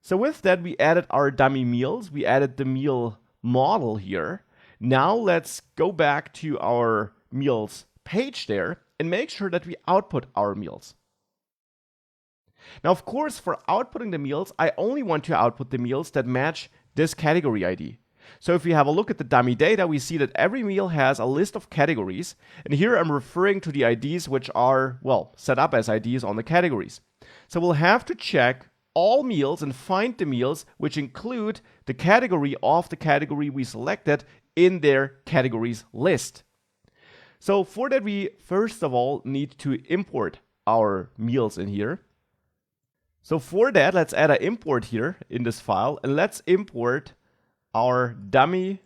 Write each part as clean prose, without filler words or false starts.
So with that, we added our dummy meals. We added the meal model here. Now let's go back to our meals page there and make sure that we output our meals. Now, of course, for outputting the meals, I only want to output the meals that match this category ID. So if we have a look at the dummy data, we see that every meal has a list of categories. And here I'm referring to the IDs which are, well, set up as IDs on the categories. So we'll have to check all meals and find the meals which include the category of the category we selected in their categories list. So for that, we first of all need to import our meals in here. So for that, let's add an import here in this file, and let's import our dummy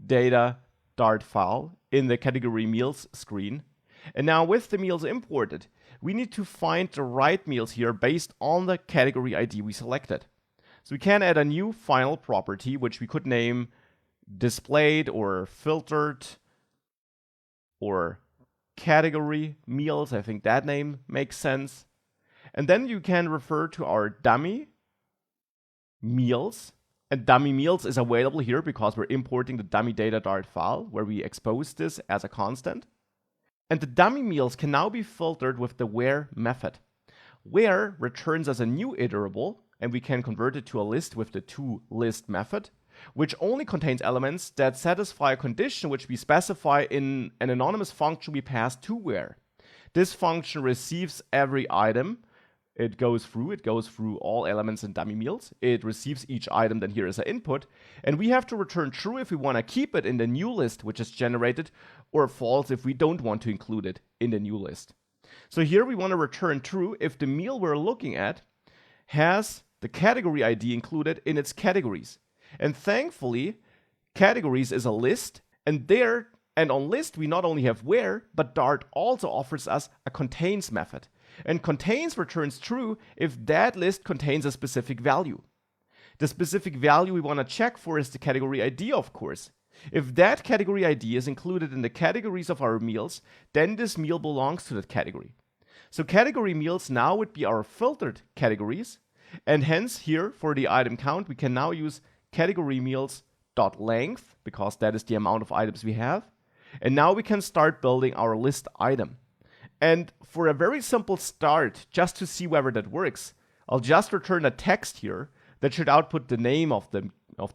data Dart file in the category meals screen. And now with the meals imported, we need to find the right meals here based on the category ID we selected. So we can add a new final property, which we could name displayed or filtered or category meals. I think that name makes sense. And then you can refer to our dummy meals. And dummy meals is available here because we're importing the dummy data Dart file where we expose this as a constant. And the dummy meals can now be filtered with the where method. Where returns as a new iterable, and we can convert it to a list with the toList method, which only contains elements that satisfy a condition which we specify in an anonymous function we pass to where. This function receives every item. It goes through all elements in dummy meals. It receives each item then here as an input. And we have to return true if we want to keep it in the new list which is generated, or false if we don't want to include it in the new list. So here we want to return true if the meal we're looking at has the category ID included in its categories. And thankfully, categories is a list, and on list we not only have where, but Dart also offers us a contains method. And contains returns true if that list contains a specific value. The specific value we want to check for is the category ID, of course. If that category ID is included in the categories of our meals, then this meal belongs to that category. So category meals now would be our filtered categories, and hence here for the item count we can now use category meals.length because that is the amount of items we have. And now we can start building our list item. And for a very simple start, just to see whether that works, I'll just return a text here that should output the name of the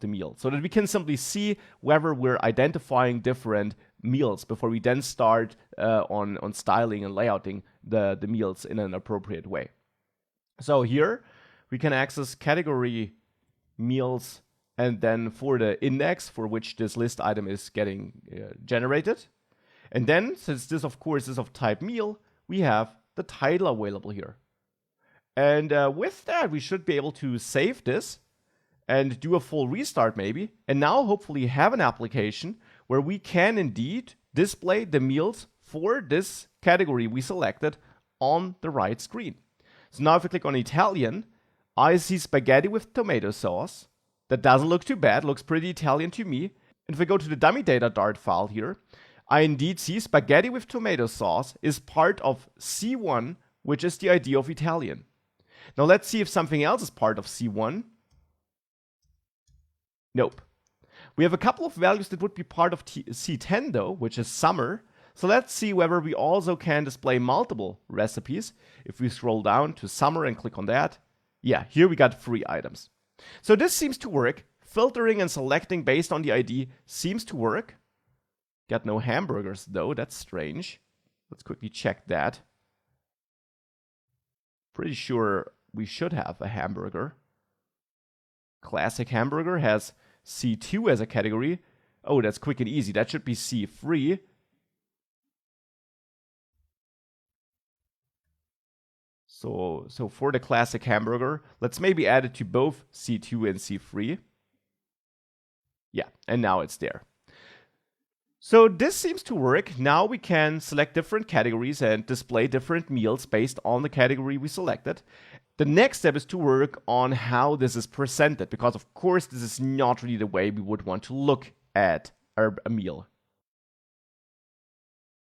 meal, so that we can simply see whether we're identifying different meals before we then start on styling and layouting the meals in an appropriate way. So here we can access category meals, and then for the index for which this list item is getting generated. And then, since this of course is of type meal, we have the title available here. And with that, we should be able to save this and do a full restart maybe. And now hopefully have an application where we can indeed display the meals for this category we selected on the right screen. So now if I click on Italian, I see spaghetti with tomato sauce. That doesn't look too bad, looks pretty Italian to me. And if I go to the dummy data Dart file here, I indeed see spaghetti with tomato sauce is part of C1, which is the ID of Italian. Now let's see if something else is part of C1. Nope. We have a couple of values that would be part of C10 though, which is summer. So let's see whether we also can display multiple recipes. If we scroll down to summer and click on that, yeah, here we got 3 items. So this seems to work. Filtering and selecting based on the ID seems to work. Got no hamburgers though, that's strange. Let's quickly check that. Pretty sure we should have a hamburger. Classic hamburger has C2 as a category. Oh, that's quick and easy. That should be C3. So for the classic hamburger, let's maybe add it to both C2 and C3. Yeah, and now it's there. So this seems to work. Now we can select different categories and display different meals based on the category we selected. The next step is to work on how this is presented, because of course this is not really the way we would want to look at a meal.